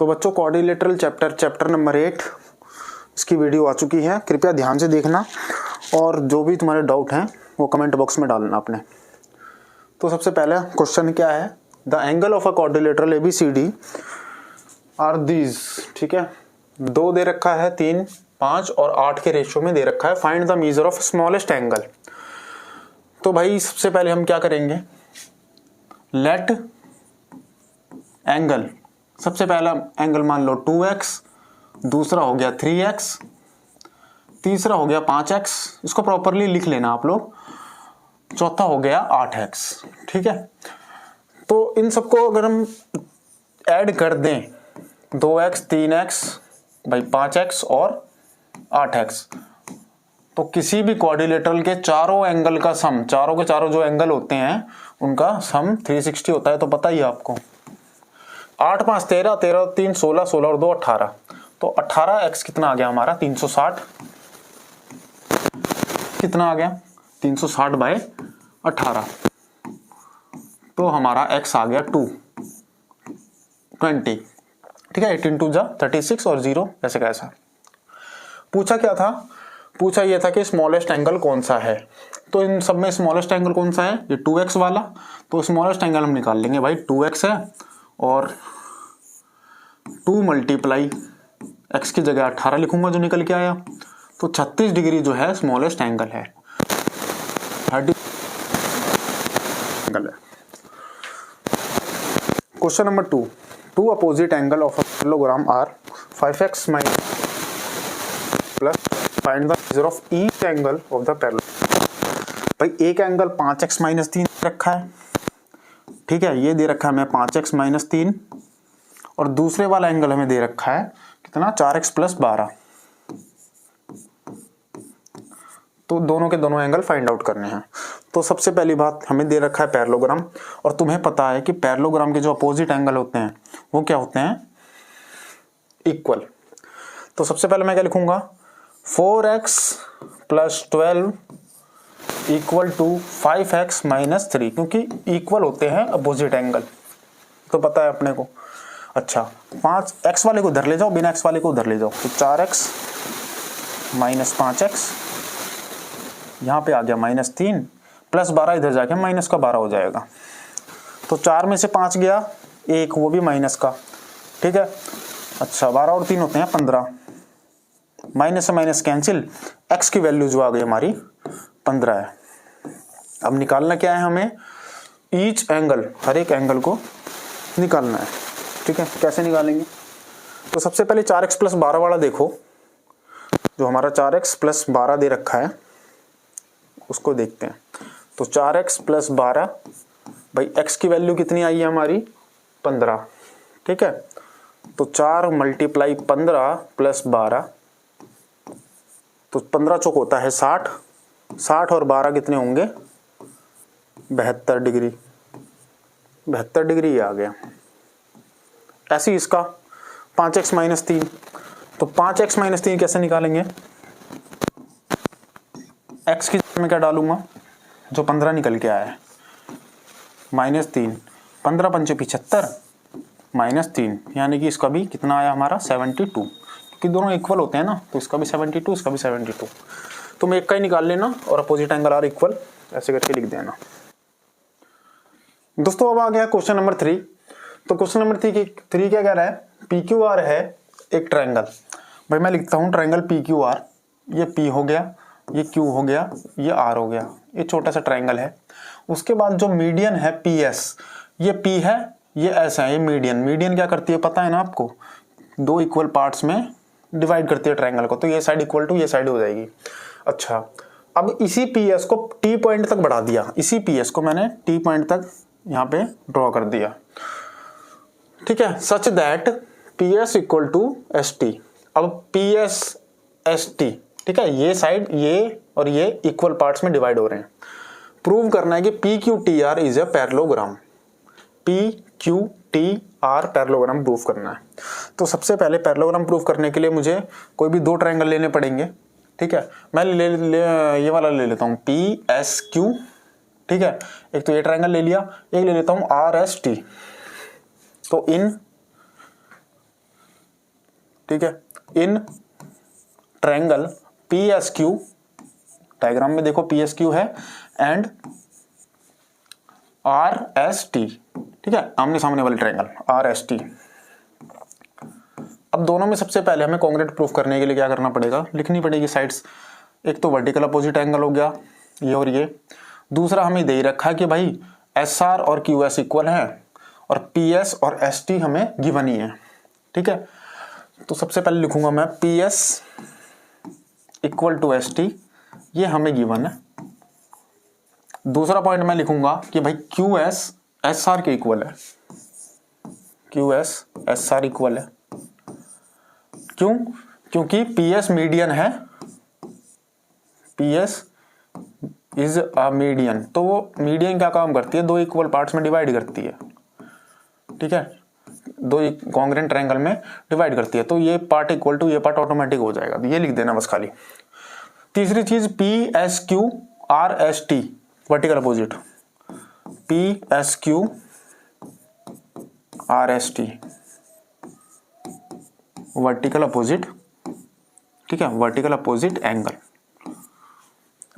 तो बच्चों quadrilateral chapter number 8 इसकी वीडियो आ चुकी है, कृपया ध्यान से देखना और जो भी तुम्हारे डाउट हैं वो कमेंट बॉक्स में डालना आपने। तो सबसे पहला क्वेश्चन क्या है, the angle of a quadrilateral ABCD are these, ठीक है, 2 दे रखा है, 3, 5 और 8 के रेशियो में दे रखा है, find the measure of smallest angle. तो भाई सबसे पहले हम क्या करेंगे, लेट एंगल, सबसे पहला एंगल मान लो 2x, दूसरा हो गया 3x, तीसरा हो गया 5x, इसको प्रॉपरली लिख लेना आप लोग, चौथा हो गया 8x, ठीक है। तो इन सबको अगर हम ऐड कर दें 2x, 3x, भाई 5x और 8x, तो किसी भी क्वाड्रिलेटरल के चारों एंगल का सम, चारों के चारों जो एंगल होते हैं उनका सम 360 होता है। तो पता ही है आपको, 8 5 13, 13 3 16, 16 और 2 18, तो 18x कितना आ गया हमारा 360, कितना आ गया 360 बाय 18, तो हमारा x आ गया 20, ठीक है। 18 2 जा 36 और 0 ऐसे कैसा। पूछा क्या था, पूछा यह था कि स्मॉलेस्ट एंगल कौन सा है। तो इन सब में स्मॉलेस्ट एंगल कौन सा है, ये 2x वाला, तो स्मॉलेस्ट एंगल हम निकाल लेंगे भाई, 2x है और 2 मल्टीप्लाई x की जगह 18 लिखूंगा जो निकल के आया, तो 36 डिग्री जो है स्मॉलेस्ट एंगल है, 30 एंगल है। Question number 2, 2 opposite angle of a parallelogram are 5x minus plus, find the measure of each angle of the parallelogram. भाई एक एंगल 5x माइनस 3 रखा है, ठीक है, ये दे रखा है हमें 5x माइनस 3, और दूसरे वाला एंगल हमें दे रखा है कितना 4x प्लस 12। तो दोनों के दोनों एंगल फाइंड आउट करने हैं। तो सबसे पहली बात, हमें दे रखा है पैरेललोग्राम, और तुम्हें पता है कि पैरेललोग्राम के जो अपोजिट एंगल होते हैं वो क्या होते हैं, इक्वल। तो सबसे पहले मैं क्या लिखूंगा, 4x plus 12 equal to 5x minus 3, क्योंकि इक्वल होते हैं अपोजिट एंगल, तो पता है अपने को। अच्छा, 5x वाले को उधर ले जाओ, बिना x वाले को उधर ले जाओ, तो 4x माइनस 5x, यहाँ पे आ गया माइनस 3, प्लस 12 इधर जाके माइनस का 12 हो जाएगा। तो 4 में से 5 गया, 1 वो भी माइनस का, ठीक है। अच्छा, 12 और 3 होते हैं 15, माइनस से माइनस कैंसिल, x की वैल्यू जो आ गई हमारी 15 है। अब निकालना क्या है हमें, ईच एंगल, हर एक एंगल को निकालना है, ठीक है। कैसे निकालेंगे, तो सबसे पहले 4x प्लस 12 वाला देखो, जो हमारा 4x प्लस 12 दे रखा है उसको देखते हैं। तो 4x प्लस 12, भाई x की वैल्यू कितनी आई है हमारी 15, ठीक है। तो 4 मल्टीप्लाई 15 प्लस 12, तो 15 चौक होता है 60, 60 और 12 कितने होंगे 72 डिग्री, 72 डिग्री आ गया। ऐसे ही इसका 5x माइनस 3, तो 5x माइनस 3 कैसे निकालेंगे, x की जगह में क्या डालूंगा, जो 15 निकल के आया है, माइनस 3, 15 पंचे 75 माइनस 3, यानी कि इसका भी कितना आया हमारा 72, क्योंकि दोनों इक्वल होते हैं ना, तो इसका भी 72, इसका भी 72। तुम एक का ही निकाल लेना और अपोजिट एंगल आर इक्वल ऐसे करके लिख देना। दोस्तों अब आ गया क्वेश्चन नंबर 3। तो क्वेश्चन नंबर 3 क्या कह रहा है, PQR है एक ट्रायंगल। भाई मैं लिखता हूं ट्रायंगल PQR, ये P हो गया, ये Q हो गया, ये R हो गया, ये छोटा सा ट्रायंगल है। उसके बाद जो मीडियन है PS, ये P है, ये S है, ये मीडियन। मीडियन क्या करती है पता है ना आपको, 2 इक्वल पार्ट्स में डिवाइड करती है ट्रायंगल को, तो ये साइड इक्वल टू ये साइड हो जाएगी। अच्छा, अब इसी PS को T पॉइंट तक बढ़ा दिया, इसी PS को मैंने T पॉइंट तक यहाँ पे ड्रॉ कर दिया, ठीक है, such that PS equal to ST। अब PS ST, ठीक है, ये साइड ये और ये इक्वल पार्ट्स में डिवाइड हो रहे हैं। प्रूव करना है कि PQTR is a parallelogram, PQTR parallelogram prove करना है। तो सबसे पहले पैरेललोग्राम प्रूव करने के लिए मुझे कोई भी 2 ट्रायंगल लेने पड़ेंगे, ठीक है। मैं ये वाला ले लेता हूँ PSQ, ठीक है, एक तो ये ट्रायंगल ले लिया, एक ले लेता हूँ RST। तो इन ठीक है, इन ट्रायंगल PSQ, डायग्राम में देखो PSQ है, एंड RST, ठीक है, आमने सामने वाले ट्रायंगल RST। अब दोनों में सबसे पहले हमें कॉन्ग्रुएंट प्रूफ करने के लिए क्या करना पड़ेगा, लिखनी पड़ेगी साइड्स। एक तो वर्टिकल अपोजिट एंगल हो गया ये और ये, दूसरा हमें दे रखा है कि भाई SR और QS इक्वल है और PS और ST हमें गिवन ही है, ठीक है। तो सबसे पहले लिखूंगा मैं PS इक्वल टू ST, ये हमें गिवन है। दूसरा पॉइंट मैं लिखूंगा कि भाई QS SR के इक्वल है, QS SR इक्वल है। क्यों? क्योंकि PS मीडियन है, PS इज अ मीडियन, तो वो मीडियन क्या काम करती है, दो इक्वल पार्ट्स में डिवाइड करती है, ठीक है, दो कॉन्ग्रुएंट ट्रायंगल में डिवाइड करती है। तो ये पार्ट इक्वल टू ये पार्ट ऑटोमेटिक हो जाएगा, तो ये लिख देना बस खाली। तीसरी चीज PSQ RST vertical opposite, PSQ RST vertical opposite, ठीक है, वर्टिकल अपोजिट एंगल।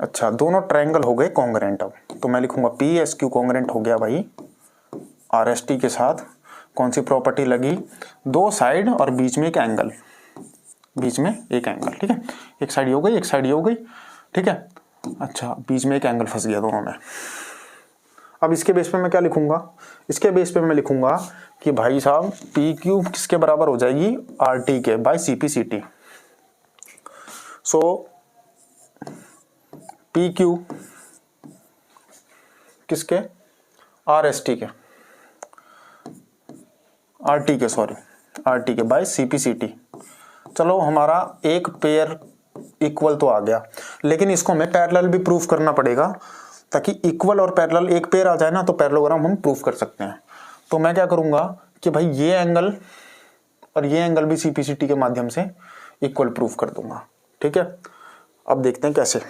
अच्छा, दोनों ट्रायंगल हो गए कॉन्ग्रुएंट। अब तो मैं लिखूंगा PSQ कॉन्ग्रुएंट हो गया भाई RST के साथ। कौन सी प्रॉपर्टी लगी, दो साइड और बीच में एक एंगल, बीच में एक एंगल, ठीक है, एक साइड हो गई, एक साइड हो गई, ठीक है। अच्छा, बीच में एक एंगल फंस गया दोनों में। अब इसके बेस पे मैं क्या लिखूंगा, इसके बेस पे मैं लिखूंगा कि भाई साहब PQ किसके बराबर हो जाएगी, RT के बाय CP/CT। सो PQ किसके, RST के, RT के, सॉरी RT के बाय CP/CT। चलो हमारा एक पेयर इक्वल तो आ गया, लेकिन इसको हमें पैरेलल भी प्रूफ करना पड़ेगा, ताकि इक्वल और पैरेलल एक पेयर आ जाए ना तो पैरेललोग्राम हम प्रूफ कर सकते हैं। तो मैं क्या करूंगा कि भाई ये एंगल और ये एंगल भी CP/CT के माध्यम से इक्वल प्रूफ कर दूंगा, ठीक है। अब देखते हैं कैसे।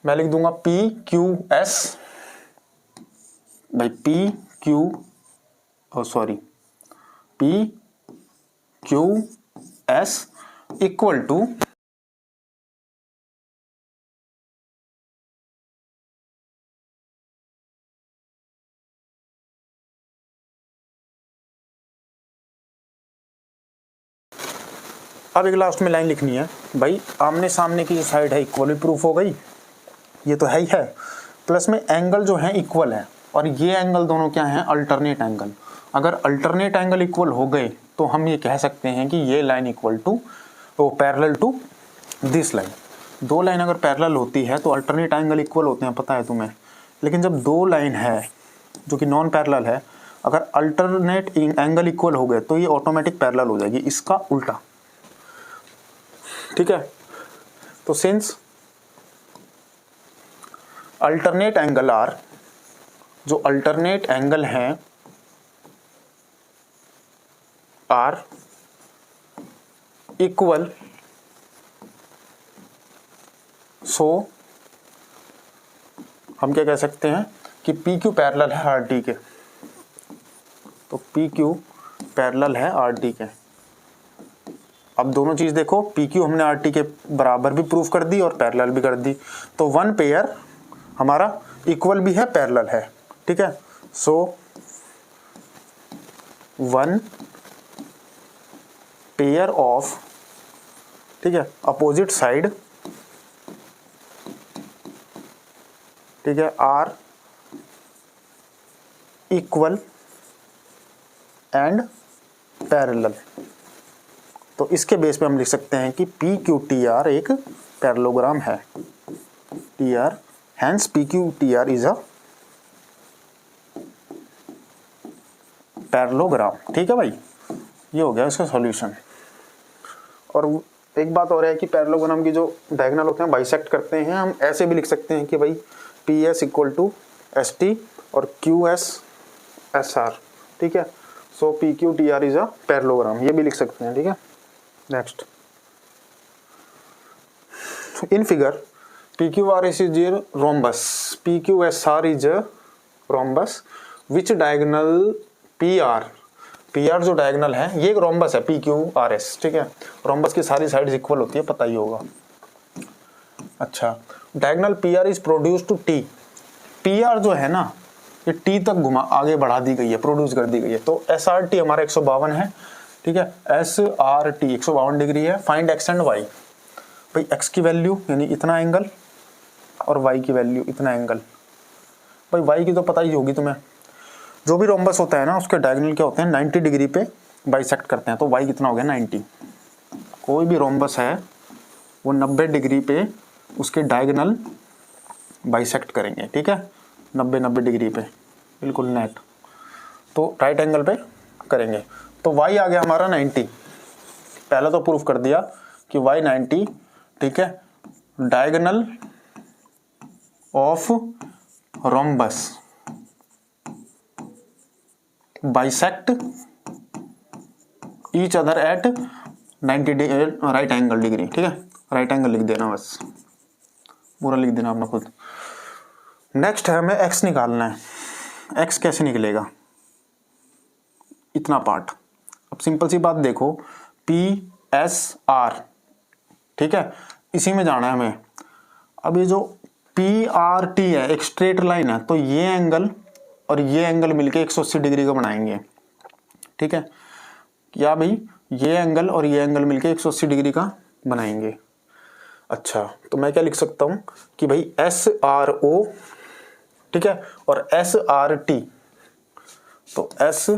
मैं लिख दूंगा PQS भाई PQS इक्वल टू अब एक लास्ट में लाइन लिखनी है भाई, आमने सामने की जो साइड है इक्वल भी प्रूफ हो गई, ये तो है ही है, प्लस में एंगल जो है इक्वल है, और ये एंगल दोनों क्या हैं, अल्टरनेट एंगल। अगर अल्टरनेट एंगल इक्वल हो गए तो हम ये कह सकते हैं कि ये line equal to parallel to this line. दो लाइन अगर पैरेलल होती है तो अल्टरनेट एंगल इक्वल होते हैं, पता है तुम्हें। लेकिन जब दो लाइन है जो कि नॉन पैरेलल है, अगर अल्टरनेट एंगल इक्वल हो गए तो ये ऑटोमेटिक पैरेलल हो जाएगी, इसका उल्टा, ठीक है। तो सिंस अल्टरनेट एंगल आर, जो अल्टरनेट एंगल हैं आर इक्वल, सो हम क्या कह सकते हैं कि PQ पैरेलल है RT के। तो PQ पैरेलल है RT के। अब दोनों चीज देखो, PQ हमने RT के बराबर भी प्रूफ कर दी और पैरेलल भी कर दी, तो वन पेयर हमारा इक्वल भी है, पैरेलल है, ठीक है। सो वन पेयर ऑफ, ठीक है, अपोजिट साइड, ठीक है, आर इक्वल एंड पैरेलल। तो इसके बेस पे हम लिख सकते हैं कि PQTR एक पैरेललोग्राम है, TR, hence PQTR is a parallelogram, ठीक है भाई। ये हो गया इसका सॉल्यूशन। और एक बात और है कि पैरेललोग्राम की जो डायगोनल होते हैं बाइसेक्ट करते हैं, हम ऐसे भी लिख सकते हैं कि भाई PS इक्वल टू ST और QS SR, ठीक है। सो PQTR इज अ पैरेललोग्राम, ये भी लिख सकते हैं, ठीक है। Next, in figure PQR is a rhombus, PQSR is a rhombus which diagonal PR P R जो डायगोनल है, ये एक रोम्बस है, पी क्यू आर एस, ठीक है। रोम्बस की सारी साइड्स इक्वल होती है, पता ही होगा। अच्छा, diagonal P R is produced to T. P R जो है ना, ये टी तक घुमा आगे बढ़ा दी गई है, प्रोड्यूस कर दी गई है। तो एस आर टी हमारा 152 है, ठीक है। एस आर टी 152 डिग्री है। Find X and Y. भाई एक्स की वैल्यू यानी इतना एंगल और वाई की वैल्यू इतना एंगल। भाई वाई की तो पता ही होगी तुम्हें, जो भी रोम्बस होता है ना उसके डायगोनल क्या होते हैं, 90 डिग्री पे बाइसेक्ट करते हैं। तो वाई कितना हो गया, 90। कोई भी रोम्बस है वो 90 डिग्री पे उसके डायगोनल बाइसेक्ट करेंगे, ठीक है। 90 डिग्री पे बिल्कुल नेट, तो राइट एंगल पे करेंगे। तो y आ गया हमारा 90। पहले तो प्रूफ कर दिया कि y 90, ठीक है। Diagonal of rhombus bisect each other at 90 right angle degree, ठीक है। राइट एंगल लिख देना, बस पूरा लिख देना अपना खुद। नेक्स्ट है हमें x निकालना है। x कैसे निकलेगा, इतना पार्ट। अब सिंपल सी बात देखो, पी एस आर, ठीक है, इसी में जाना है हमें। अब ये जो पी आर टी है एक स्ट्रेट लाइन है, तो ये एंगल और ये एंगल मिलके 180 डिग्री का बनाएंगे, ठीक है। क्या भाई, ये एंगल और ये एंगल मिलके 180 डिग्री का बनाएंगे। अच्छा, तो मैं क्या लिख सकता हूं कि भाई एस आर ओ, ठीक है, और एस आर टी, तो S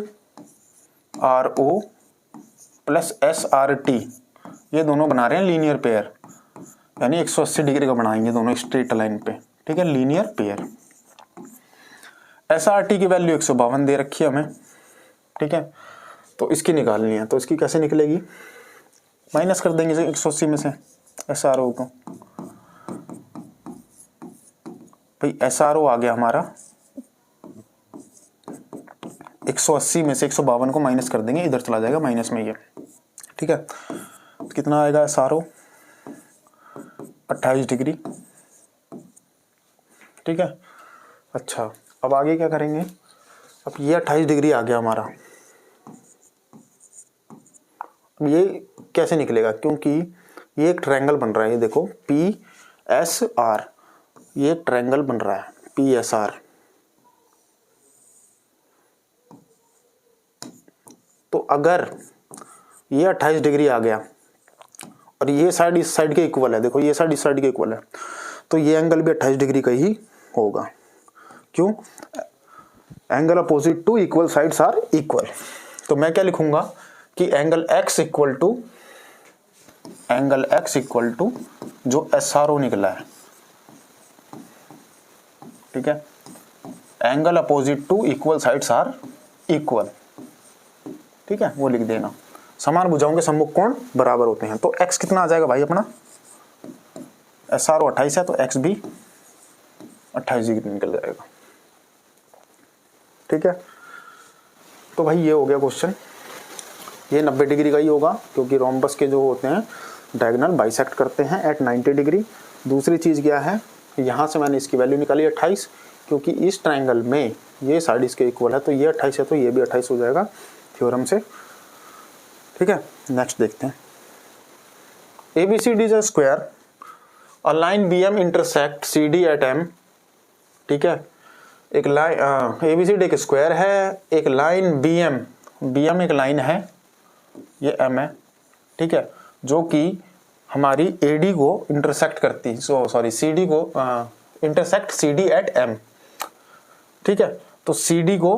R O plus S R T, ये दोनों बना रहे हैं लीनियर पेयर, यानी 180 डिग्री का बनाएंगे दोनों स्ट्रेट लाइन पे, ठीक है, linear pair. S R T की वैल्यू 152 दे रखी है हमें, ठीक है। तो इसकी निकालनी है, तो इसकी कैसे निकलेगी, माइनस कर देंगे 180 में से एस आर ओ को। भाई एस आर ओ आ गया हमारा 180 में से 152 को माइनस कर देंगे, इधर चला जाएगा माइनस में ये, ठीक है। तो कितना आएगा एस आर ओ, 28 डिग्री, ठीक है। अच्छा, अब आगे क्या करेंगे, अब ये 28 डिग्री आ गया हमारा। अब ये कैसे निकलेगा, क्योंकि ये एक ट्रायंगल बन रहा है, ये देखो पी एस आर, ये एक ट्रायंगल बन रहा है पी एस आर। तो अगर ये 28 डिग्री आ गया और ये साइड इस साइड के इक्वल है, देखो ये साइड इस साइड के इक्वल है, तो ये एंगल भी 28 डिग्री का ही होगा। क्यों, angle opposite to equal sides are equal. तो मैं क्या लिखूंगा कि एंगल x इक्वल टू जो एस आर ओ निकला है, ठीक है, angle opposite to equal sides are equal, ठीक है, वो लिख देना। समान भुजाओं के सम्मुख कोण बराबर होते हैं। तो x कितना आ जाएगा भाई अपना, एस आर ओ 28 है, तो x भी 28 डिग्री निकल जाएगा, ठीक है। तो भाई ये हो गया क्वेश्चन, ये 90 डिग्री का ही होगा, क्योंकि रोम्बस के जो होते हैं डायगोनल बाइसेक्ट करते हैं एट 90 डिग्री। दूसरी चीज़ क्या है, यहाँ से मैंने इसकी वैल्यू निकाली 28, क्योंकि इस ट्रायंगल में ये साइड इसके इक्वल है, तो ये 28 है, तो ये भी 28 हो जाएगा थ्योरम से, ठीक है। नेक्स्ट देखते हैं, ABCD is a square, a line BM intersect CD at M, ठीक है। एक लाइन ABCD एक स्क्वायर है, एक लाइन BM एक लाइन है, ये M है, ठीक है, जो कि हमारी AD को इंटरसेक्ट करती है, CD को इंटरसेक्ट CD एट M, ठीक है। तो CD को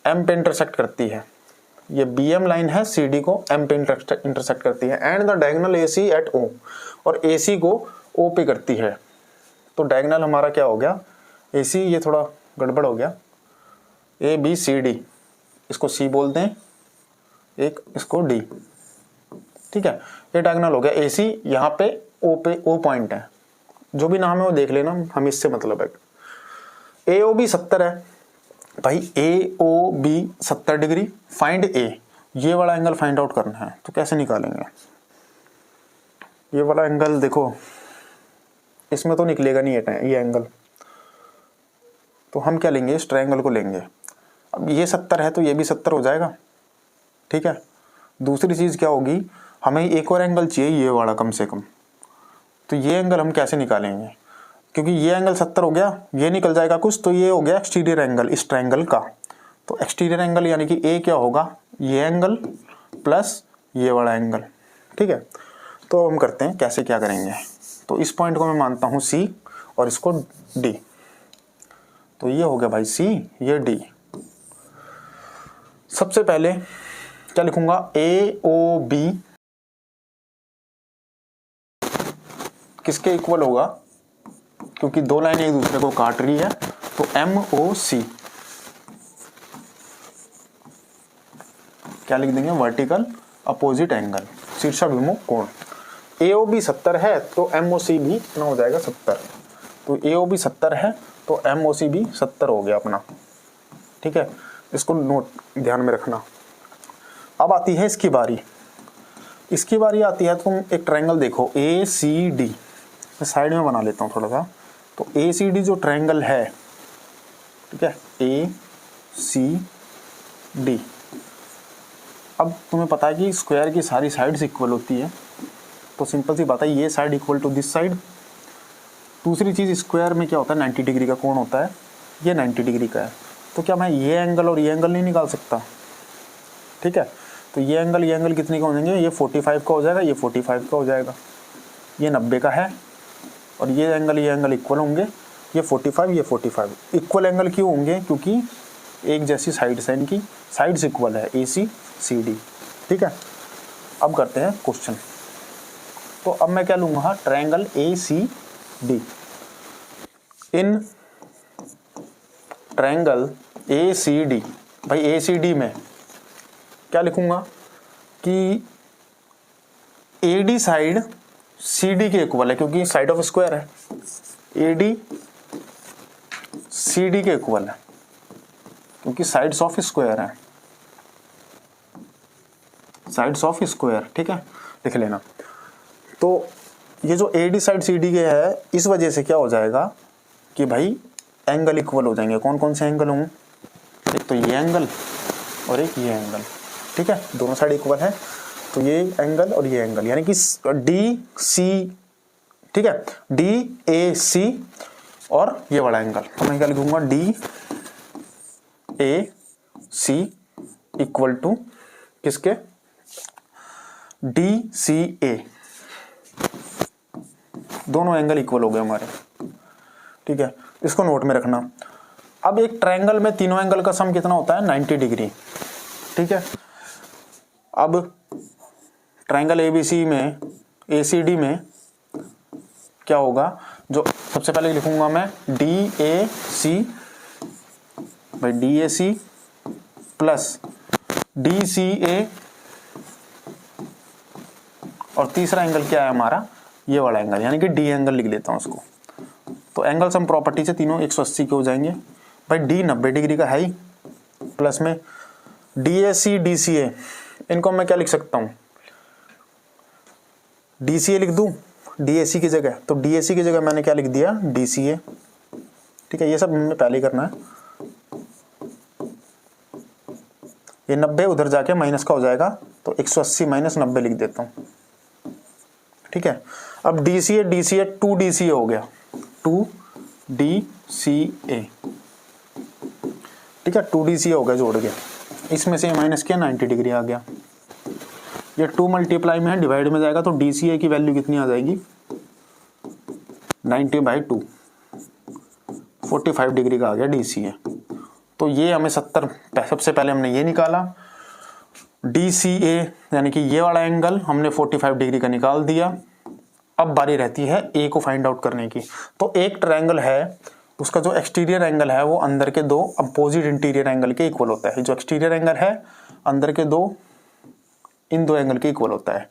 M पे इंटरसेक्ट करती है, ये BM लाइन है, CD को M पे इंटरसेक्ट करती है, and the diagonal AC at O, और AC को O पे करती है। तो डायगोनल हमारा क्या हो गया, AC, ये थोड़ा गड़बड़ हो गया, ABCD, इसको C बोलते हैं, एक इसको D, ठीक है। ये डायगोनल हो गया AC, यहाँ पे O पॉइंट है, जो भी नाम है वो देख लेना, हम इससे मतलब है। AOB 70 है भाई, AOB 70 डिग्री, फाइंड A, ये वाला एंगल फाइंड आउट करना है। तो कैसे निकालेंगे ये वाला एंगल, देखो इसमें तो निकलेगा नहीं ये एंगल, तो हम क्या लेंगे, इस ट्रायंगल को लेंगे। अब ये 70 है तो ये भी 70 हो जाएगा, ठीक है। दूसरी चीज़ क्या होगी, हमें एक और एंगल चाहिए ये वाला कम से कम। तो ये एंगल हम कैसे निकालेंगे, क्योंकि ये एंगल 70 हो गया, ये निकल जाएगा कुछ, तो ये हो गया एक्सटीरियर एंगल इस ट्रायंगल का। तो एक्सटीरियर एंगल यानी कि ए क्या होगा, ये एंगल प्लस ये वाला एंगल। ठीक है, तो हम करते हैं कैसे क्या करेंगे। तो इस पॉइंट को मैं मानता हूँ सी और इसको डी। तो ये हो गया भाई सी, ये डी। सबसे पहले क्या लिखूंगा, ए ओ बी किसके इक्वल होगा, क्योंकि दो लाइनें एक दूसरे को काट रही है। तो एम ओ सी क्या लिख देंगे, वर्टिकल अपोजिट एंगल, शीर्षाभिमुख कोण। AOB 70 है तो MOC भी कितना हो जाएगा, 70। तो AOB 70 है तो MOC भी 70 हो गया अपना। ठीक है, इसको नोट ध्यान में रखना। अब आती है इसकी बारी। इसकी बारी आती है, तुम एक ट्रायंगल देखो ACD, मैं साइड में बना लेता हूँ थोड़ा सा। तो ACD जो ट्रायंगल है, ठीक है, ACD, अब तुम्हें पता है कि स्क्वायर की सारी साइड्स इक्वल होती है, तो सिंपल सी बात है, ये side equal to this side. दूसरी चीज़, स्क्वायर में क्या होता है, 90 डिग्री का कोण होता है, ये 90 डिग्री का है। तो क्या मैं ये एंगल और ये एंगल नहीं निकाल सकता? ठीक है, तो ये एंगल कितने का हो जाएंगे, ये 45 का हो जाएगा, ये 45 का हो जाएगा, ये 90 का है, और ये एंगल इक्वल होंगे, ये 45, ये 45। इक्वल एंगल क्यों होंगे, क्योंकि एक जैसी साइड्स है, इनकी साइड्स इक्वल है, ACD। ठीक है, अब करते हैं क्वेश्चन। तो अब मैं क्या लूंगा, triangle ACD। In triangle ACD, भाई ACD में क्या लिखूंगा कि AD साइड CD के इक्वल है, क्योंकि साइड ऑफ स्क्वायर है, AD CD के इक्वल है, क्योंकि साइड्स ऑफ स्क्वायर है, साइड्स ऑफ स्क्वायर। ठीक है, लिख लेना। तो ये जो AD साइड CD के है, इस वजह से क्या हो जाएगा कि भाई एंगल इक्वल हो जाएंगे। कौन कौन से एंगल होंगे, एक तो ये एंगल और एक ये एंगल। ठीक है, दोनों साइड इक्वल है, तो ये एंगल और ये एंगल, यानी कि DC, ठीक है, DAC और ये वाला एंगल। तो मैं क्या लिखूंगा, DAC इक्वल टू किसके, DCA। दोनों एंगल इक्वल हो गए हमारे। ठीक है, इसको नोट में रखना। अब एक ट्रायंगल में तीनों एंगल का सम कितना होता है, 90 डिग्री। ठीक है, अब ट्रायंगल ABC में, ACD में क्या होगा, जो सबसे पहले लिखूंगा मैं DAC, भाई DAC प्लस DCA, और तीसरा एंगल क्या है हमारा, ये वाला एंगल, यानी कि D एंगल लिख लेता हूं उसको। तो एंगल सम प्रॉपर्टी से तीनों 180 के हो जाएंगे। भाई D 90 डिग्री का है ही, प्लस में DAC DCA, इनको मैं क्या लिख सकता हूं, DCA लिख दूं DAC की जगह। तो DAC की जगह मैंने क्या लिख दिया, DCA। ठीक है, ये सब हमें पहले ही करना है। ये 90 उधर जाके माइनस का हो जाएगा, तो 180 माइनस 90 लिख देता हूं। ठीक है, अब DCA 2DCA हो गया, 2DCA। ठीक है, 2DCA हो गया जोड़ के, इसमें से माइनस किया, 90 डिग्री आ गया। ये 2 मल्टीप्लाई में है, डिवाइड में जाएगा, तो DCA की वैल्यू कितनी आ जाएगी, 90/2, 45 डिग्री का आ गया DCA। तो ये हमें 70, सबसे पहले हमने ये निकाला DCA, यानी कि ये वाला एंगल हमने 45 डिग्री का निकाल दिया। अब बारी रहती है A को फाइंड आउट करने की। तो एक ट्रायंगल है, उसका जो एक्सटीरियर एंगल है वो अंदर के दो अपोजिट इंटीरियर एंगल के इक्वल होता है। जो एक्सटीरियर एंगल है अंदर के दो, इन दो एंगल के इक्वल होता है।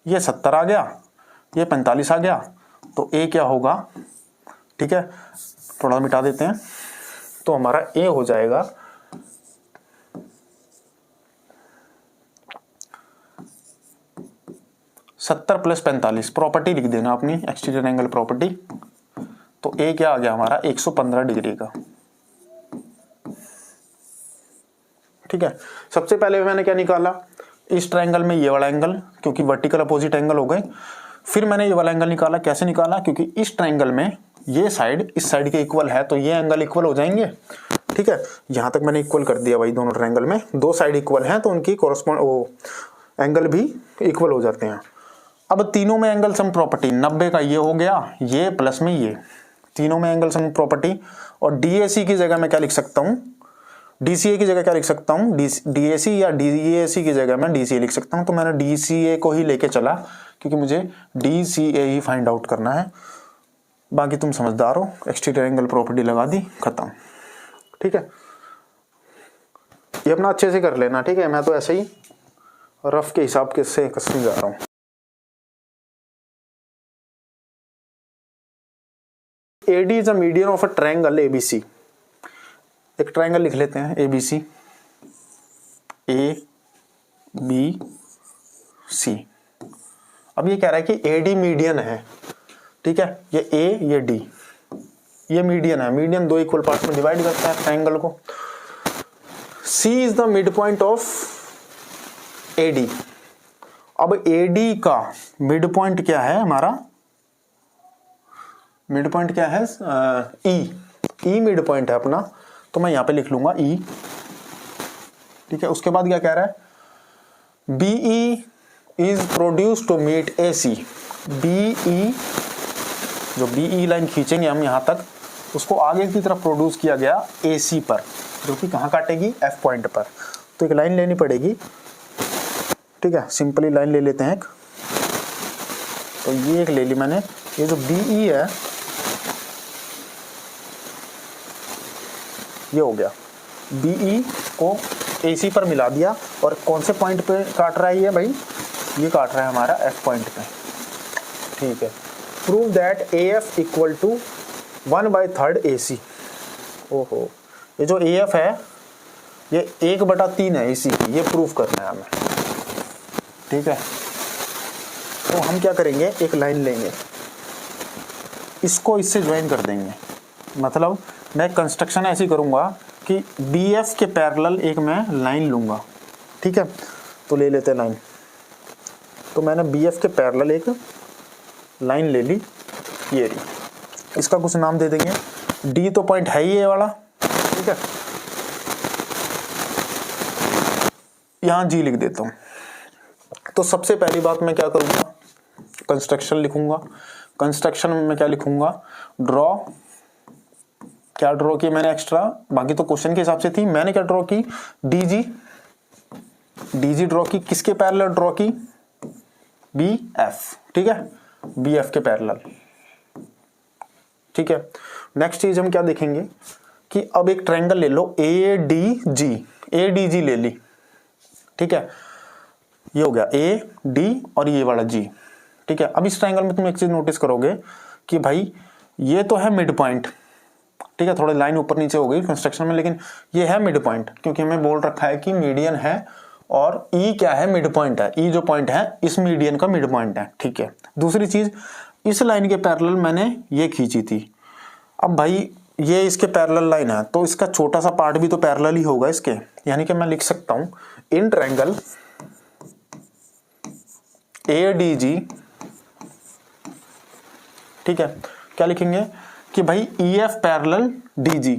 ये 70 आ गया, ये 45 आ गया, तो A क्या होगा, ठीक है, थोड़ा मिटा देते हैं, तो हमारा A हो जाएगा 70 + 45। प्रॉपर्टी लिख देना अपनी, एक्सटीरियर एंगल प्रॉपर्टी। तो A क्या आ गया हमारा, 115 डिग्री का। ठीक है, सबसे पहले मैंने क्या निकाला, इस ट्रायंगल में ये वाला एंगल, क्योंकि वर्टिकल अपोजिट एंगल हो गए। फिर मैंने ये वाला एंगल निकाला, कैसे निकाला, क्योंकि इस ट्रायंगल में ये साइड इस साइड के इक्वल है, तो ये एंगल इक्वल हो जाएंगे। ठीक है, यहां तक मैंने इक्वल कर दिया भाई, दोनों ट्रायंगल में दो साइड इक्वल हैं तो उनकी कोरस्पॉन्ड वो एंगल भी इक्वल हो जाते हैं। अब तीनों में एंगल सम प्रॉपर्टी, 90 का ये हो गया, ये प्लस में ये, तीनों में एंगल सम प्रॉपर्टी। और डीएसी की जगह मैं क्या लिख सकता हूं, डीसीए की जगह क्या लिख सकता हूं, डीएसी या डीएसी की जगह मैं डीसीए लिख सकता हूं। तो मैंने डीसीए को ही लेके चला, क्योंकि मुझे डीसीए ही फाइंड आउट करना है। बाकी तुम समझदार हो, एक्सटीरियर एंगल प्रॉपर्टी लगा दी, खत्म। ठीक है, ये अपना अच्छे से कर लेना। ठीक है, मैं तो ऐसे ही रफ के हिसाब के से कसने जा रहा हूं। AD is a median of a triangle ABC। एक ट्रायंगल लिख लेते हैं ABC, ABC। अब ये कह रहा है कि AD मीडियन है। ठीक है, ये A ये D, ये मीडियन है। मीडियन दो इक्वल पार्ट में डिवाइड करता है ट्रायंगल को। C is the mid point of AD। अब AD का मिड पॉइंट क्या है हमारा, मिड पॉइंट क्या है, E मिड पॉइंट है अपना, तो मैं यहां पे लिख लूंगा E। ठीक है, उसके बाद क्या कह रहा है, BE is produced to meet AC। BE, जो BE लाइन खींचेंगे हम यहां तक, उसको आगे की तरफ प्रोड्यूस किया गया AC पर, जो कि कहां काटेगी, F पॉइंट पर। तो एक लाइन लेनी पड़ेगी। ठीक है, सिंपली लाइन ले लेते हैं एक, तो ये एक ले ली मैंने। ये जो BE है ये हो गया, BE को AC पर मिला दिया। और कौन से पॉइंट पे काट रहा है ये भाई, ये काट रहा है हमारा F पॉइंट पे। ठीक है, prove that AF equal to 1/3 AC। ओहो, ये जो AF है ये 1/3 है AC की, ये प्रूव करना है हमें। ठीक है, तो हम क्या करेंगे, एक लाइन लेंगे, इसको इससे ज्वाइन कर देंगे। मतलब मैं कंस्ट्रक्शन ऐसी करूंगा कि BF के पैरेलल एक मैं लाइन लूंगा। ठीक है, तो ले लेते हैं लाइन। तो मैंने BF के पैरेलल एक लाइन ले ली, ये रही। इसका कुछ नाम दे देंगे, D तो पॉइंट है ही ये वाला। ठीक है, यहां G लिख देता हूं। तो सबसे पहली बात मैं क्या करूंगा, कंस्ट्रक्शन लिखूंगा। कंस्ट्रक्शन में मैं क्या लिखूंगा, ड्रॉ। क्या ड्रॉ की मैंने एक्स्ट्रा, बाकी तो क्वेश्चन के हिसाब से थी। मैंने क्या ड्रॉ की, DG ड्रॉ की। किसके पैरेलल ड्रॉ की, BF। ठीक है, BF के पैरेलल। ठीक है, नेक्स्ट चीज हम क्या देखेंगे कि अब एक ट्रायंगल ले लो ADG ले ली। ठीक है, ये हो गया AD और ये वाला G। ठीक है, अब इस ट्रायंगल में तुम एक चीज नोटिस करोगे कि भाई ये तो है मिड पॉइंट। ठीक है, थोड़ी लाइन ऊपर नीचे हो गई कंस्ट्रक्शन में, लेकिन ये है मिड पॉइंट, क्योंकि हमें बोल रखा है कि मीडियन है और E क्या है, मिड पॉइंट है। E जो पॉइंट है इस मीडियन का मिड पॉइंट है। ठीक है, दूसरी चीज, इस लाइन के पैरेलल मैंने ये खींची थी। अब भाई ये इसके पैरेलल लाइन है, तो इसका छोटा सा पार्ट भी तो पैरेलल ही होगा इसके, यानी कि मैं लिख सकता हूं इन ट्रायंगल ADG। ठीक है, क्या लिखेंगे कि भाई EF पैरेलल DG।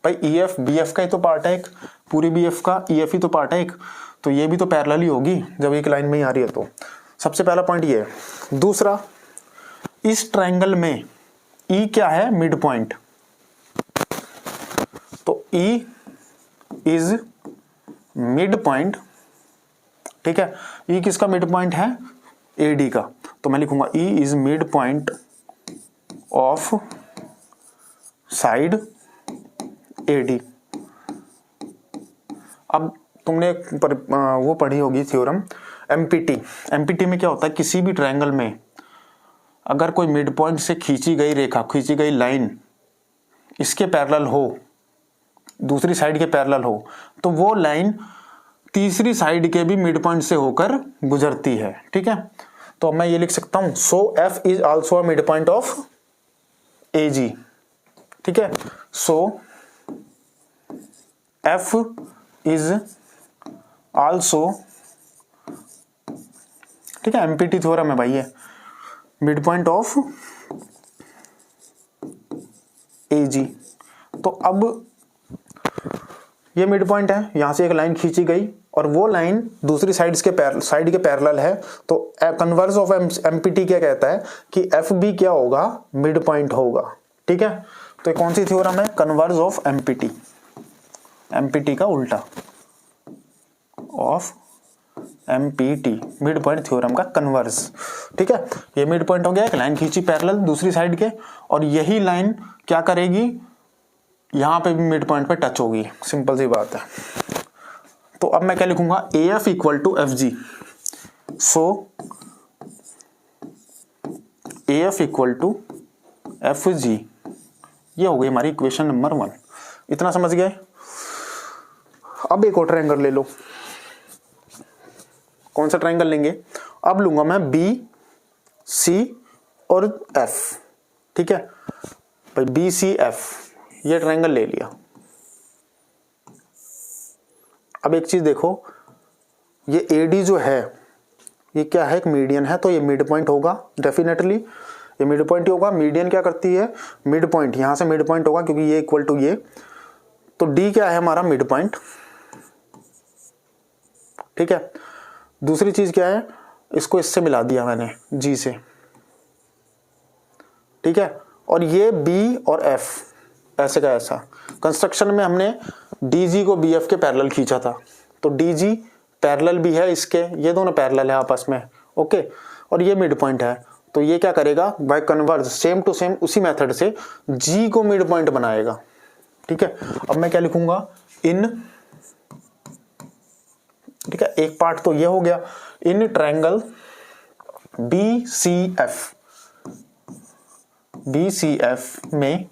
भाई EF BF का ही तो पार्ट है एक, पूरी BF का EF ही तो पार्ट है एक, तो ये भी तो पैरेलल ही होगी जब एक लाइन में ही आ रही है। तो सबसे पहला पॉइंट ये है। दूसरा, इस ट्रायंगल में E क्या है, मिड पॉइंट। तो E इज मिड पॉइंट। ठीक है, E किसका मिड पॉइंट है, AD का। तो मैं लिखूंगा E is mid point of side AD। अब तुमने वो पढ़ी होगी थ्योरम MPT में क्या होता है, किसी भी ट्रायंगल में अगर कोई मिड पॉइंट से खींची गई रेखा, खींची गई लाइन इसके पैरेलल हो, दूसरी साइड के पैरेलल हो, तो वो लाइन तीसरी साइड के भी मिड पॉइंट से होकर गुजरती है। ठीक है, तो मैं ये लिख सकता हूं, सो F is also a mid point of AG। ठीक है, सो एफ इज आल्सो, ठीक है, एमपीटी थ्योरम है भाई ये, मिड पॉइंट ऑफ एजी। तो अब ये मिड पॉइंट है, यहां से एक लाइन खींची गई और वो लाइन दूसरी साइड के पैरेलल है, तो कन्वर्स ऑफ एमपीटी क्या कहता है कि एफ बी क्या होगा, मिड पॉइंट होगा। ठीक है, तो कौन सी थ्योरम है, कन्वर्स ऑफ एमपीटी, एमपीटी का उल्टा, of empty, mid point theorem का कन्वर्स। ठीक है, ये मिड पॉइंट हो गया, एक लाइन खींची पैरेलल दूसरी साइड के, और यही लाइन क्या करेगी, यहां पे भी मिड पॉइंट पे टच होगी, सिंपल सी बात है। तो अब मैं क्या लिखूंगा, A F equal to F G, so A F equal to F G, ये हो गई हमारी इक्वेशन नंबर 1। इतना समझ गए। अब एक और ट्रायंगल ले लो, कौन सा ट्रायंगल लेंगे, अब लूंगा मैं बी सी और एफ। ठीक है भाई, बी सी एफ, ये ट्रायंगल ले लिया। अब एक चीज देखो, ये एडी जो है ये क्या है, एक मीडियन है, तो ये मिड पॉइंट होगा डेफिनेटली, ये मिड पॉइंट ही होगा। मीडियन क्या करती है, मिड पॉइंट, यहां से मिड पॉइंट होगा क्योंकि ये इक्वल टू ये, तो डी क्या है हमारा, मिड पॉइंट। ठीक है, दूसरी चीज क्या है, इसको इससे मिला दिया मैंने जी से। ठीक है, और ये बी और एफ ऐसे का ऐसा, कंस्ट्रक्शन में हमने डीजी को बी एफ के पैरेलल खींचा था, तो डीजी पैरेलल भी है इसके, ये दोनों पैरेलल है आपस में। ओके, और ये मिड पॉइंट है, तो ये क्या करेगा, by converse same to same उसी मेथड से जी को मिड पॉइंट बनाएगा। ठीक है, अब मैं क्या लिखूंगा, इन, ठीक है, एक पार्ट तो ये हो गया, in triangle B C F, B C F में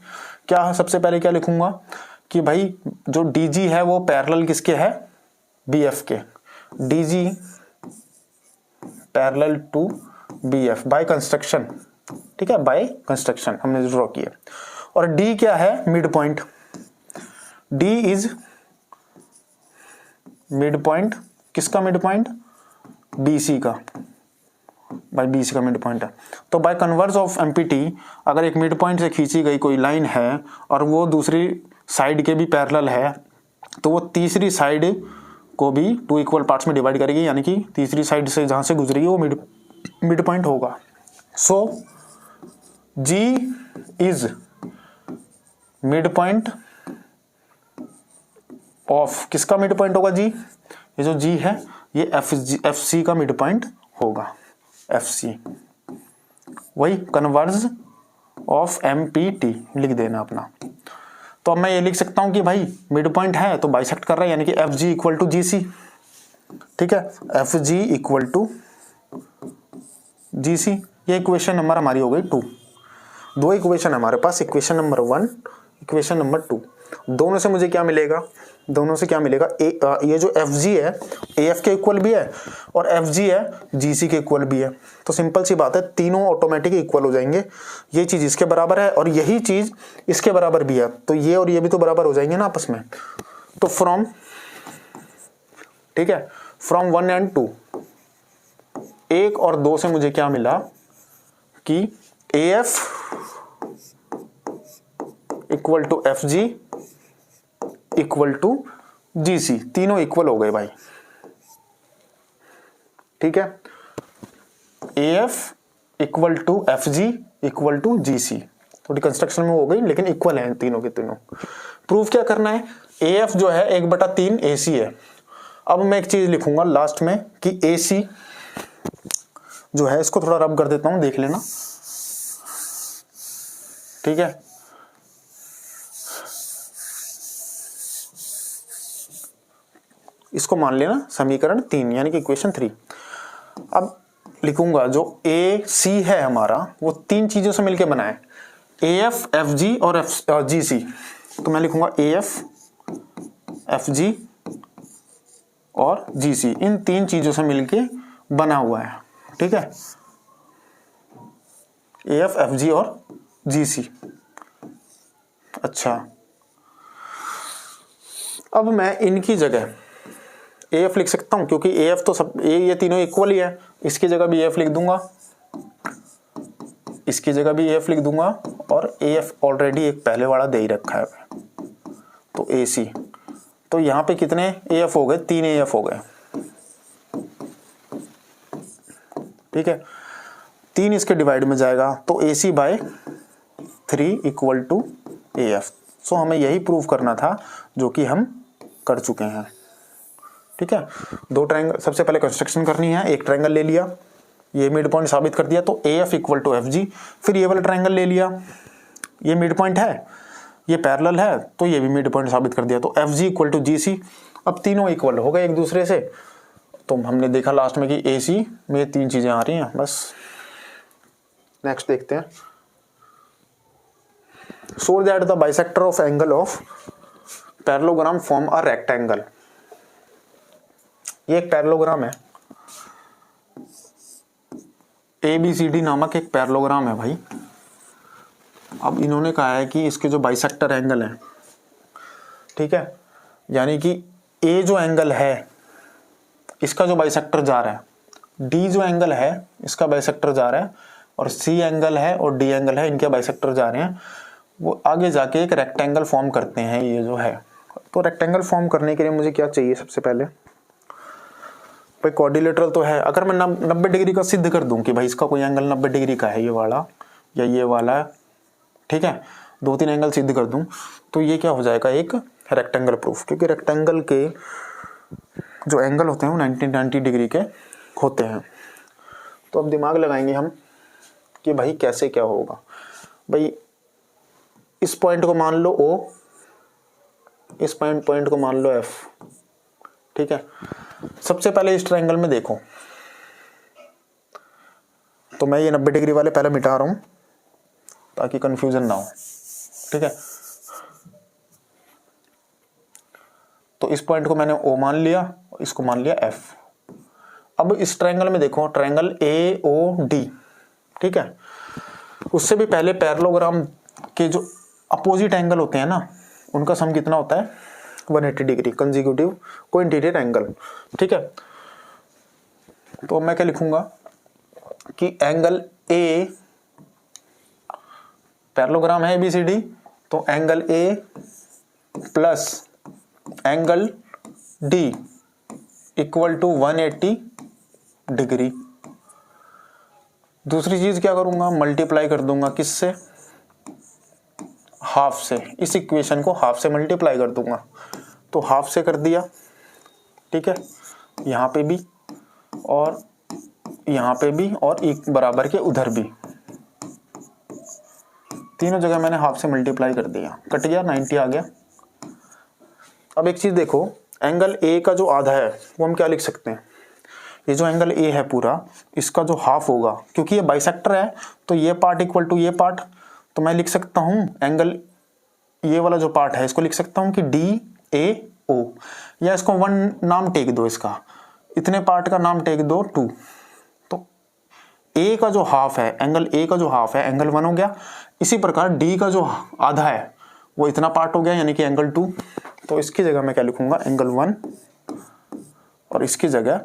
क्या, सबसे पहले क्या लिखूंगा कि भाई जो डीजी है वो पैरेलल किसके है, बी एफ के, DG parallel to B F by construction. ठीक है, बाय कंस्ट्रक्शन हमने ड्रॉ किया। और डी क्या है, mid point, D is mid point, किसका मिड पॉइंट, बीसी का, बाय बीसी का मिड पॉइंट है। तो बाय कन्वर्स ऑफ एमपीटी, अगर एक मिड पॉइंट से खींची गई कोई लाइन है और वो दूसरी साइड के भी पैरेलल है, तो वो तीसरी साइड को भी 2 इक्वल पार्ट्स में डिवाइड करेगी, यानी कि तीसरी साइड से जहां से गुजरेगी वो मिड पॉइंट होगा। सो जी इज मिड पॉइंट ऑफ, किसका मिड पॉइंट होगा जी, ये जो जी है ये एफ सी का मिड पॉइंट होगा, एफ सी, वही कन्वर्ज ऑफ एमपीटी लिख देना अपना। तो अब मैं ये लिख सकता हूं कि भाई मिड पॉइंट है तो बाइसेक्ट कर रहा है, यानी कि F G equal to G सी। ठीक है, F G equal to G सी, ये इक्वेशन नंबर हमारी हो गई 2। दो इक्वेशन हमारे पास, इक्वेशन नंबर 1, इक्वेशन नंबर 2। दोनों से मुझे क्या मिलेगा, दोनों से क्या मिलेगा, ये जो एफ जी है ए एफ के इक्वल भी है और एफ जी है जी सी के इक्वल भी है। तो सिंपल सी बात है, तीनों ऑटोमेटिक इक्वल हो जाएंगे। ये चीज इसके बराबर है और यही चीज इसके बराबर भी है, तो ये और ये भी तो बराबर हो जाएंगे ना आपस में। तो फ्रॉम, ठीक है, फ्रॉम 1 and 2, 1 और 2 से मुझे क्या मिला कि A F equal to F G equal to G C, तीनों इक्वल हो गए भाई। ठीक है, A F equal to F G equal to G C, थोड़ी कंस्ट्रक्शन में हो गई लेकिन इक्वल है तीनों के तीनों। प्रूफ क्या करना है, ए एफ जो है 1/3 ए सी है। अब मैं एक चीज लिखूंगा लास्ट में कि ए सी जो है, इसको थोड़ा रब कर देता हूं, देख लेना। ठीक है, इसको मान लेना समीकरण 3 यानी कि इक्वेशन 3। अब लिखूंगा जो ए सी है हमारा वो 3 चीजों से मिलकर बना है, ए एफ, एफ जी और एफ जी सी। तो मैं लिखूंगा ए एफ जी और जी सी, इन 3 चीजों से मिलके बना हुआ है। ठीक है, ए एफ जी और जी सी। अच्छा, अब मैं इनकी जगह AF लिख सकता हूं, क्योंकि AF तो सब ये तीनों इक्वल ही है। इसकी जगह भी AF लिख दूंगा, इसकी जगह भी AF लिख दूंगा, और AF ऑलरेडी एक पहले वाला दे ही रखा है, तो AC। तो यहां पे कितने AF हो गए? 3 AF हो गए, ठीक है। 3 इसके डिवाइड में जाएगा, तो AC by 3 equal to AF। So हमें यही प्रूव करना था, जो कि हम कर चुके हैं, ठीक है। 2 ट्रायंगल सबसे पहले कंस्ट्रक्शन करनी है। एक ट्रायंगल ले लिया, ये मिड पॉइंट साबित कर दिया, तो AF इक्वल टू FG। फिर ये वाला ट्रायंगल ले लिया, ये मिड पॉइंट है, ये पैरेलल है, तो ये भी मिड पॉइंट साबित कर दिया, तो FG इक्वल टू GC। अब तीनों इक्वल हो गए एक दूसरे से, तो हमने देखा लास्ट में कि AC में 3 चीजें आ रही हैं बस। नेक्स्ट देखते हैं। So that the bisector of angle of parallelogram form a rectangle. ये एक पैरेललोग्राम है, ABCD नामक एक पैरेललोग्राम है भाई। अब इन्होंने कहा है कि इसके जो बाइसेक्टर एंगल है, ठीक है, यानी कि A जो एंगल है इसका जो बाइसेक्टर जा रहा है, D जो एंगल है इसका बाइसेक्टर जा रहा है, और C एंगल है और D एंगल है, इनके बाइसेक्टर जा रहे हैं, वो आगे जाके एक रेक्टेंगल फॉर्म करते हैं। ये जो है, तो रेक्टेंगल फॉर्म करने के लिए मुझे क्या चाहिए? सबसे पहले भाई क्वाड्रिलेटरल तो है। अगर मैं 90 डिग्री का सिद्ध कर दूं कि भाई इसका कोई एंगल 90 डिग्री का है, ये वाला या ये वाला, ठीक है, 2-3 एंगल सिद्ध कर दूं, तो ये क्या हो जाएगा? एक रेक्टेंगल प्रूफ। क्योंकि रेक्टेंगल के जो एंगल होते हैं वो 90 डिग्री के होते हैं। तो अब दिमाग लगाएंगे हम कि भाई कैसे क्या होगा। भाई इस पॉइंट को मान लो O, इस पॉइंट को मान लो F, ठीक है। सबसे पहले इस ट्रायंगल में देखो, तो मैं ये 90 डिग्री वाले पहले मिटा रहा हूं ताकि कंफ्यूजन ना हो, ठीक है। तो इस पॉइंट को मैंने O मान लिया, इसको मान लिया F। अब इस ट्रायंगल में देखो, ट्रायंगल AOD, ठीक है, उससे भी पहले पैरेललोग्राम के जो अपोजिट एंगल होते हैं ना, उनका सम कितना होता है? 180 डिग्री कंसेक्यूटिव कोइंटीरियर एंगल, ठीक है। तो मैं क्या लिखूंगा कि एंगल A, पैरेललोग्राम है ABCD, तो angle A plus angle D equal to 180 degree. दूसरी चीज क्या करूंगा? मल्टीप्लाई कर दूंगा, किससे? हाफ से। इस इक्वेशन को हाफ से मल्टीप्लाई कर दूंगा, तो हाफ से कर दिया, ठीक है, यहां पे भी और यहां पे भी, और एक बराबर के उधर भी, तीनों जगह मैंने हाफ से मल्टीप्लाई कर दिया, कट गया, 90 आ गया। अब एक चीज देखो, एंगल A का जो आधा है वो हम क्या लिख सकते हैं? ये जो एंगल A है पूरा, इसका जो हाफ होगा, क्योंकि ये बाइसेक्टर है, तो ये पार्ट इक्वल टू ये पार्ट, तो मैं लिख सकता हूं एंगल, ये वाला जो पार्ट है इसको लिख सकता हूं कि DAO, या इसको 1 नाम टेक दो, इसका इतने पार्ट का नाम टेक दो 2। तो A का जो हाफ है, एंगल A का जो हाफ है, एंगल 1 हो गया। इसी प्रकार D का जो आधा है वो इतना पार्ट हो गया, यानी कि एंगल 2। तो इसकी जगह मैं क्या लिखूंगा? एंगल 1, और इसकी जगह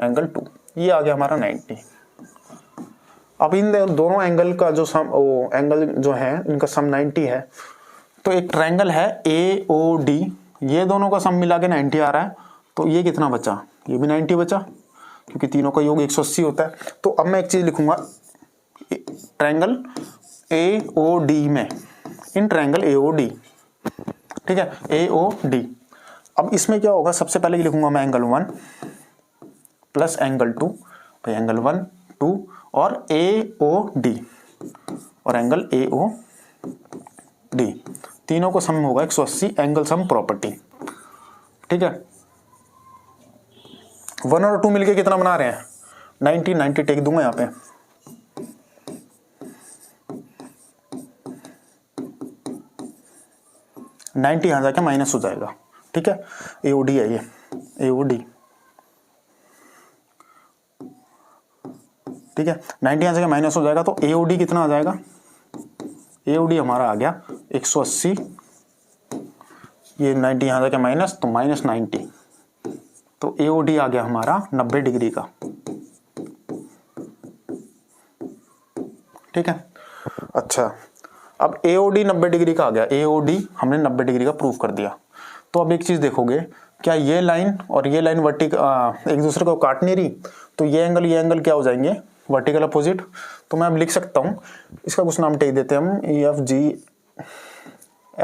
एंगल 2। ये आ गया हमारा 90। अब इन दोनों एंगल का जो सम, एंगल जो है इनका सम 90 है। तो एक ट्रायंगल है AOD, ये दोनों का सम मिला के 90 आ रहा है, तो ये कितना बचा? ये भी 90 बचा, क्योंकि तीनों का योग 180 होता है। तो अब मैं एक चीज लिखूंगा, ट्रायंगल AOD में, इन ट्रायंगल AOD, ठीक है, AOD। अब इसमें क्या होगा? सबसे पहले लिखूंगा मैं एंगल 1 प्लस एंगल 2, भाई एंगल 1, 2 और AOD और एंगल AOD, तीनों को सम होगा 180, एंगल सम प्रॉपर्टी, ठीक है। 1 और 2 मिलके कितना बना रहे हैं? 90, 90 टेक दूंगा यहाँ पे, $90 यहाँ जाके माइनस हो जाएगा, ठीक है। AOD है ये, AOD, ठीक है, 90 यहाँ से माइनस हो जाएगा, तो AOD कितना आ जाएगा? AOD हमारा आ गया 180 ये 90 यहाँ था क्या माइनस, तो माइनस 90, तो AOD आ गया हमारा 90 डिग्री का। ठीक है, अच्छा अब AOD 90 डिग्री का आ गया, AOD हमने 90 डिग्री का प्रूव कर दिया। तो अब एक चीज देखोगे, क्या ये लाइन और ये लाइन वर्टिकल एक दूसरे को काट नहीं रही, तो ये एंगल क्या हो जाएंगे, वर्टिकल अपोजिट। तो मैं अब लिख सकता हूं, इसका कुछ नाम टेक देते हैं हम, EFG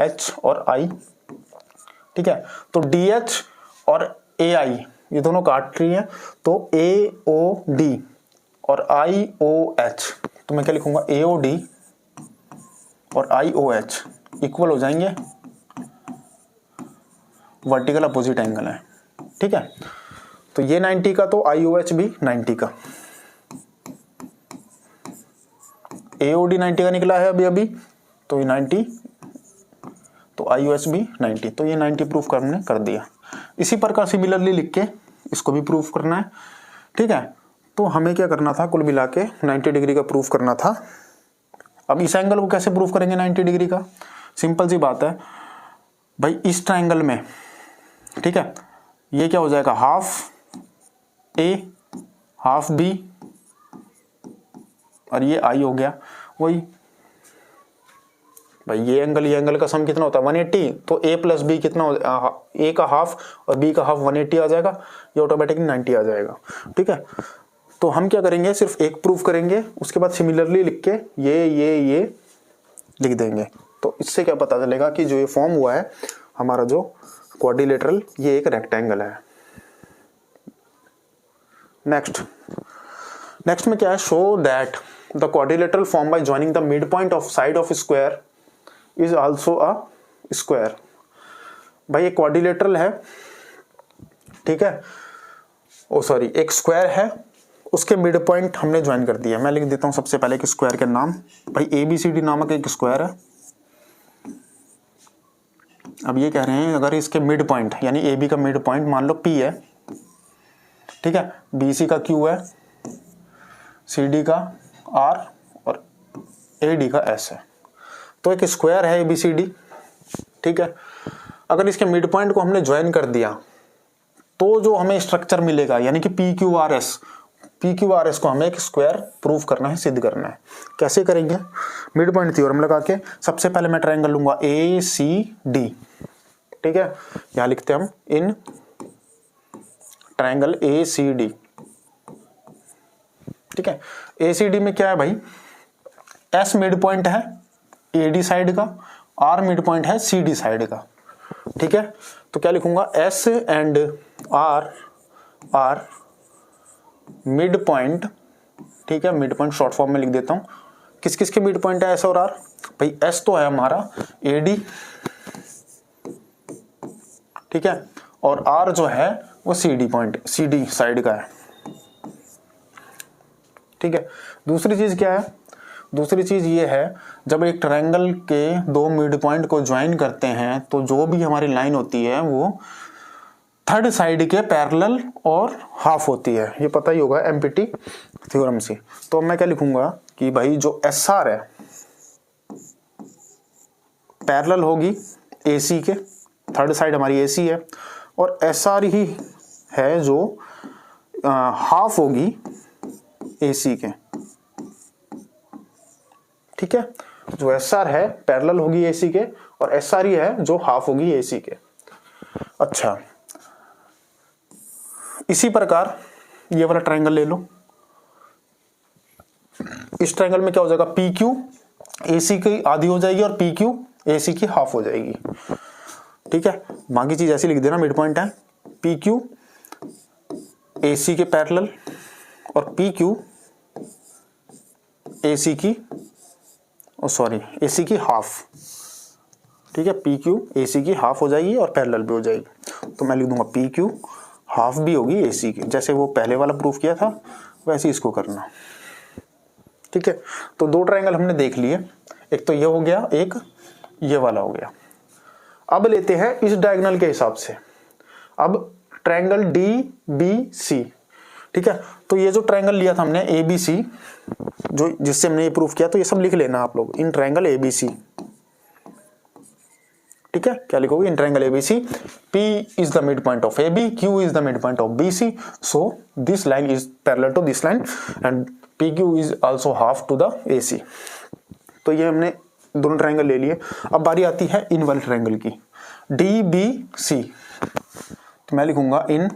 H और I। ठीक है, तो DH और AI ये दोनों काट रही हैं, तो AOD और IOH, तो मैं क्या लिखूंगा, AOD और IOH इक्वल हो जाएंगे, वर्टिकल अपोजिट एंगल है। ठीक है, तो ये 90 का, तो IOH भी 90 का, AOD 90 का निकला है अभी, तो ये 90, तो IOH भी 90, तो ये 90 प्रूफ हमने कर दिया। इसी प्रकार सिमिलरली लिख के इसको भी प्रूफ करना है। ठीक है, तो हमें क्या करना था, कुल मिला के 90 डिग्री का प्रूफ करना था। अब इस एंगल को कैसे प्रूफ करेंगे 90 डिग्री का, सिंपल सी बात है भाई, इस ट्रायंगल में, ठीक है, ये क्या हो जाएगा, हाफ A हाफ B और ये I हो गया। वही भाई, ये एंगल का सम कितना होता है 180, तो A प्लस B कितना हो, A का हाफ और B का हाफ 180 आ जाएगा, ये ऑटोमेटिकली 90 आ जाएगा। ठीक है, तो हम क्या करेंगे, सिर्फ एक प्रूफ करेंगे, उसके बाद सिमिलरली लिख के ये लिख देंगे। तो इससे क्या पता चलेगा कि जो ये फॉर्म हुआ है हमारा जो क्वाड्रिलेटरल, ये एक रेक्टेंगल है। नेक्स्ट में क्या है, show that the quadrilateral form by joining the mid point of side of square is also a square. भाई ये क्वाड्रिलेटरल है, ठीक है, ओ सॉरी एक स्क्वायर है, उसके मिड पॉइंट हमने ज्वाइन कर दिया। मैं लिख देता हूं सबसे पहले कि स्क्वायर के नाम, भाई ABCD नामक एक स्क्वायर है। अब ये कह रहे हैं अगर इसके मिड पॉइंट यानी AB का मिड पॉइंट मान लो P है, ठीक है, BC का Q है, CD का R और AD का S है, तो एक स्क्वायर है ABCD। ठीक है, अगर इसके मिड पॉइंट को हमने ज्वाइन कर दिया तो जो हमें स्ट्रक्चर मिलेगा यानी कि PQRS को हमें एक स्क्वायर प्रूफ करना है, सिद्ध करना है। कैसे करेंगे, मिड पॉइंट थ्योरम लगा के सबसे पहले मैं ट्रायंगल लूंगा ACD। ठीक है, यहां लिखते हैं हम इन ट्रायंगल ACD। ठीक है, ACD में क्या है भाई, S मिड पॉइंट है AD साइड का, R मिड पॉइंट है CD साइड का। ठीक है, तो क्या लिखूंगा, S and R are mid point. ठीक है, मिड पॉइंट शॉर्ट फॉर्म में लिख देता हूं, किस किस के मिड पॉइंट है S और R, भाई S तो है हमारा AD, ठीक है, और R जो है वो CD पॉइंट, CD साइड का है। ठीक है, दूसरी चीज क्या है, दूसरी चीज ये है जब एक ट्रायंगल के दो मिड पॉइंट को ज्वाइन करते हैं तो जो भी हमारी लाइन होती है वो थर्ड साइड के पैरेलल और हाफ होती है, ये पता ही होगा एमपीटी थ्योरम से। तो मैं क्या लिखूंगा कि भाई जो SR है पैरेलल होगी AC के, थर्ड साइड हमारी AC है, और SR ही है जो हाफ होगी AC के। ठीक है, जो SR है पैरेलल होगी AC के और SR ही है जो हाफ होगी AC के। अच्छा, इसी प्रकार ये वाला ट्रायंगल ले लो, इस ट्रायंगल में क्या हो जाएगा, PQ AC की आधी हो जाएगी और PQ AC की हाफ हो जाएगी। ठीक है, बाकी चीज ऐसी लिख देना, मिड पॉइंट है PQ AC के पैरेलल और PQ AC की AC की हाफ। ठीक है, PQ AC की हाफ हो जाएगी और पैरेलल भी हो जाएगी, तो मैं लिख दूंगा PQ हाफ भी होगी AC की, जैसे वो पहले वाला प्रूफ किया था वैसे इसको करना। ठीक है, तो दो ट्रायंगल हमने देख लिए, एक तो ये हो गया, एक ये वाला हो गया। अब लेते हैं इस डायगोनल के हिसाब से, अब ट्रायंगल DBC। ठीक है, तो ये जो ट्रायंगल लिया था हमने ABC, जो जिससे हमने ये प्रूफ किया, तो ये सब लिख लेना आप लोग, इन ट्रायंगल ABC। ठीक है, क्या लिखोगे in triangle ABC P is the mid point of AB, Q is the mid point of BC, so this line is parallel to this line and PQ is also half to the AC। तो ये हमने दोनों triangle ले लिए। अब बारी आती है इन वाले ट्रायंगल की, DBC। तो मैं लिखूंगा इन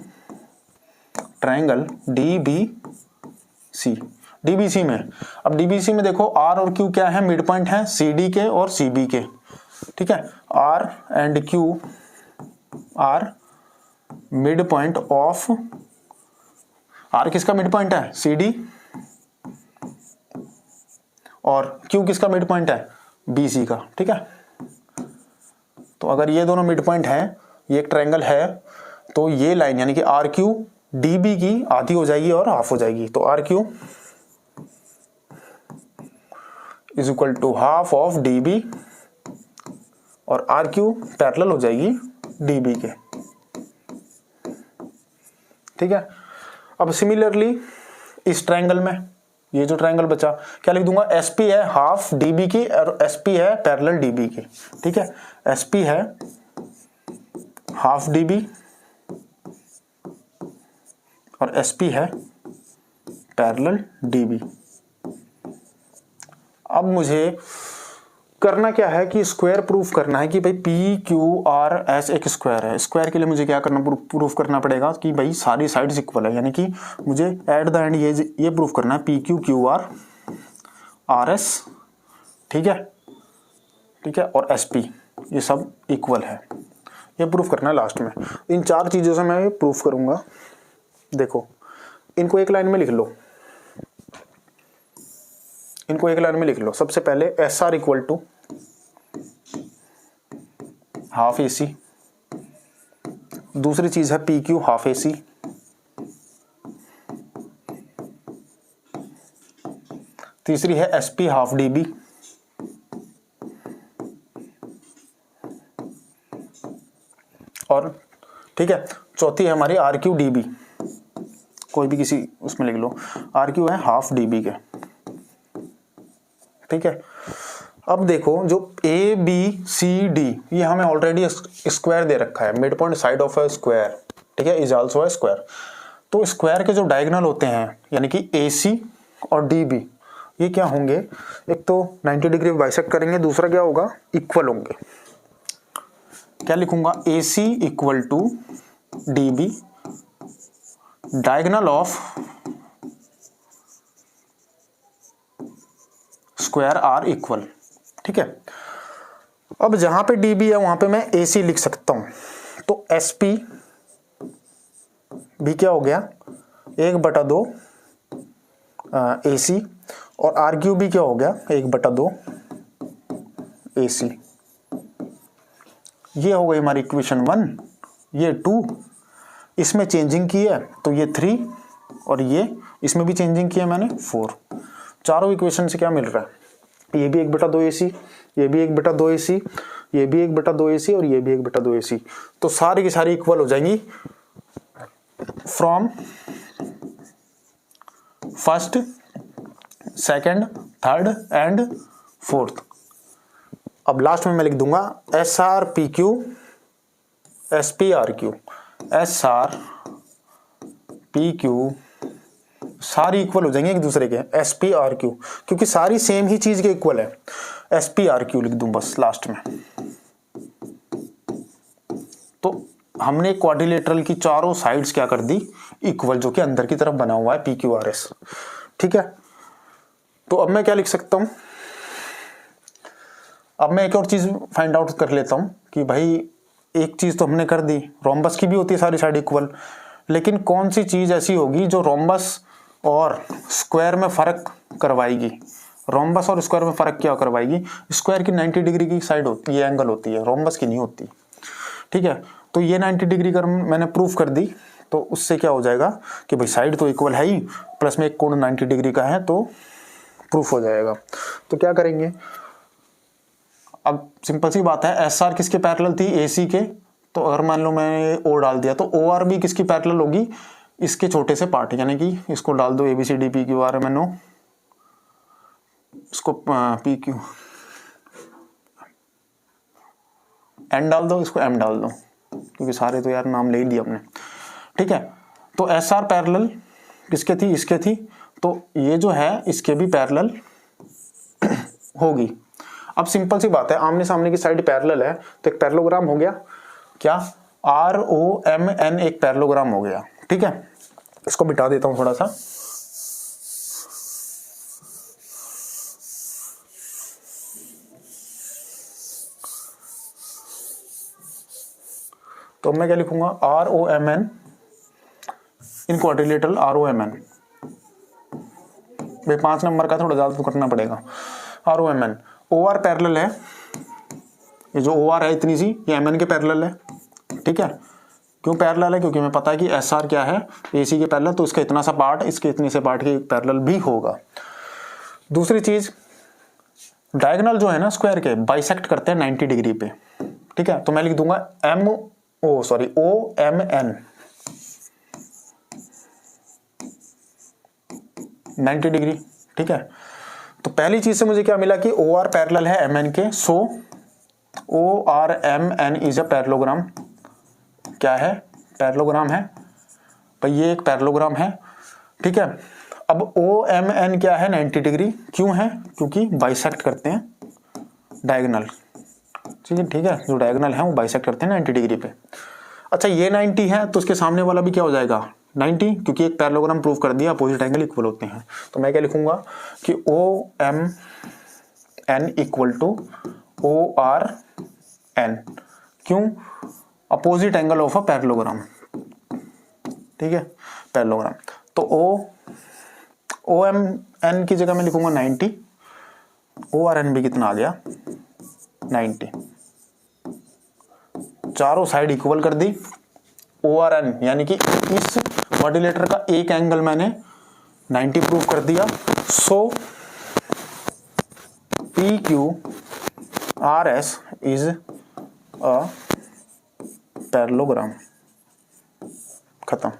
ट्रायंगल DBC। DBC में, अब DBC में देखो R और Q क्या है, मिड पॉइंट है CD के और CB के, ठीक है। R and Q are mid point of, R किसका मिड पॉइंट है, CD, और Q किसका मिड पॉइंट है, BC का, ठीक है। तो अगर ये दोनों मिड पॉइंट है, ये एक ट्रायंगल है, तो ये लाइन यानी कि RQ DB की आधी हो जाएगी और हाफ हो जाएगी। तो RQ is equal to half of DB और RQ पैरेलल हो जाएगी DB के, ठीक है। अब सिमिलरली इस ट्रायंगल में, ये जो ट्रायंगल बचा, क्या लिख दूंगा, SP है हाफ DB की और SP है पैरेलल DB की, ठीक है। SP है हाफ DB और SP है पैरेलल DB। अब मुझे करना क्या है कि स्क्वायर प्रूफ करना है कि भाई PQRS एक स्क्वायर है। स्क्वायर के लिए मुझे क्या करना, प्रूफ करना पड़ेगा कि भाई सारी साइड्स इक्वल है, यानी कि मुझे एट द एंड ये प्रूफ करना है PQQRS, ठीक है, ठीक है, और SP ये सब इक्वल है, ये प्रूफ करना है लास्ट में। इन चार चीजों से मैं प्रूफ करूंगा। देखो इनको एक लाइन में लिख लो, इनको एक लाइन में लिख लो। सबसे पहले SR equal to half AC, दूसरी चीज है PQ हाफ AC, तीसरी है SP हाफ DB, और ठीक है चौथी है हमारी RQ DB, कोई भी किसी उसमें लिख लो, RQ है हाफ DB के, ठीक है। अब देखो जो ABCD ये हमें ऑलरेडी स्क्वायर दे रखा है, mid point side of a square, ठीक है, इज आल्सो अ स्क्वायर। तो स्क्वायर के जो डायगोनल होते हैं यानी कि AC और DB ये क्या होंगे, एक तो 90 डिग्री बाइसेक्ट करेंगे, दूसरा क्या होगा, इक्वल होंगे। क्या लिखूंगा, AC equal to DB, diagonal of square are equal, ठीक है। अब जहां पे DB है वहां पे मैं AC लिख सकता हूं, तो SP भी क्या हो गया, 1/2 AC, और RQ भी क्या हो गया, 1/2 AC। ये हो गई हमारी इक्वेशन 1, ये 2, इसमें चेंजिंग की है तो ये 3, और ये इसमें भी चेंजिंग की है मैंने 4। चारों इक्वेशन से क्या मिल रहा है, ये भी 1/2 AC, ये भी 1/2 AC, ये भी 1/2 AC और ये भी 1/2 AC। तो सारी की सारी इक्वल हो जाएंगी from first, second, third and fourth. अब लास्ट में मैं लिख दूंगा SR PQ SP RQ, SR PQ सारी इक्वल हो जाएंगे एक दूसरे के, SP RQ, क्योंकि सारी सेम ही चीज के इक्वल है, SP RQ लिख दूं बस लास्ट में। तो हमने क्वाड्रिलेटरल की चारों साइड्स क्या कर दी, इक्वल, जो कि अंदर की तरफ बना हुआ है PQRS, ठीक है। तो अब मैं क्या लिख सकता हूं, अब मैं एक और चीज फाइंड आउट कर लेता हूं कि भाई एक चीज तो हमने कर दी, रोम्बस की भी होती है सारी साइड इक्वल, लेकिन कौन सी चीज ऐसी होगी जो रोम्बस और स्क्वायर में फर्क करवाएगी। रोम्बस और स्क्वायर में फर्क क्या करवाएगी, स्क्वायर की 90 डिग्री की साइड होती है, एंगल होती है, रोम्बस की नहीं होती, ठीक है। तो ये 90 डिग्री कर मैंने प्रूफ कर दी, तो उससे क्या हो जाएगा कि भाई साइड तो इक्वल है ही, प्लस में एक कोण 90 डिग्री का है, तो प्रूफ हो जाएगा। तो क्या करेंगे, अब सिंपल सी बात है, SR किसके पैरेलल थी, AC के, तो अगर मान लो मैंने O डाल दिया तो OR भी किसकी पैरेलल होगी, इसके छोटे से पार्ट, यानी कि इसको डाल दो ABCD PQRMNO, इसको PQ, एन डाल दो, इसको एम डाल दो, क्योंकि सारे तो यार नाम ले ही दिए अपने, ठीक है। तो एस आर पैरेलल किसके थी, इसके थी, तो ये जो है इसके भी पैरेलल होगी। अब सिंपल सी बात है, आमने सामने की साइड पैरेलल है तो एक पैरेललोग्राम हो गया, क्या, ROMN एक पैरेललोग्राम हो गया, ठीक है। इसको मिटा देता हूं थोड़ा सा, तो मैं क्या लिखूंगा, ROMN इन क्वाड्रिलेटरल ROMN, भाई 5 नंबर का थोड़ा ज्यादा तो करना पड़ेगा। ROMN OR पैरेलल है, ये जो OR है इतनी सी, ये MN के पैरेलल है, ठीक है। क्यों पैरेलल है, क्योंकि हमें पता है कि SR क्या है, AC के पैरेलल, तो इसका इतना सा पार्ट इसके इतने से पार्ट के पैरेलल भी होगा। दूसरी चीज, डायगोनल जो है ना स्क्वायर के बाइसेक्ट करते हैं 90 डिग्री पे, ठीक है। तो मैं लिख दूंगा OMN 90 डिग्री, ठीक है। तो पहली चीज से मुझे क्या मिला कि OR पैरेलल है MN के, सो ORMN इज अ पैरेललोग्राम, क्या है, पैरेललोग्राम है भाई, ये एक पैरेललोग्राम है, ठीक है। अब OMN क्या है, 90 डिग्री, क्यों है, क्योंकि बाइसेक्ट करते हैं डायगोनल, ठीक है, जो डायगोनल है वो बाइसेक्ट करते हैं 90 डिग्री पे। अच्छा ये 90 है तो उसके सामने वाला भी क्या हो जाएगा 90, क्योंकि एक पैरेललोग्राम प्रूव कर दिया अपोजिट एंगल इक्वल होते हैं। तो मैं क्या लिखूंगा कि OMN इक्वल टू ORN, क्यों, opposite angle of a parallelogram, ठीक है, पैरेललोग्राम। तो OMN की जगह मैं लिखूंगा 90, ORN भी कितना आ गया 90, चारों साइड इक्वल कर दी। ORN यानी कि इस क्वाड्रिलेटर का एक एंगल मैंने 90 प्रूव कर दिया, सो PQRS इज अ पैरेललोग्राम, खत्म।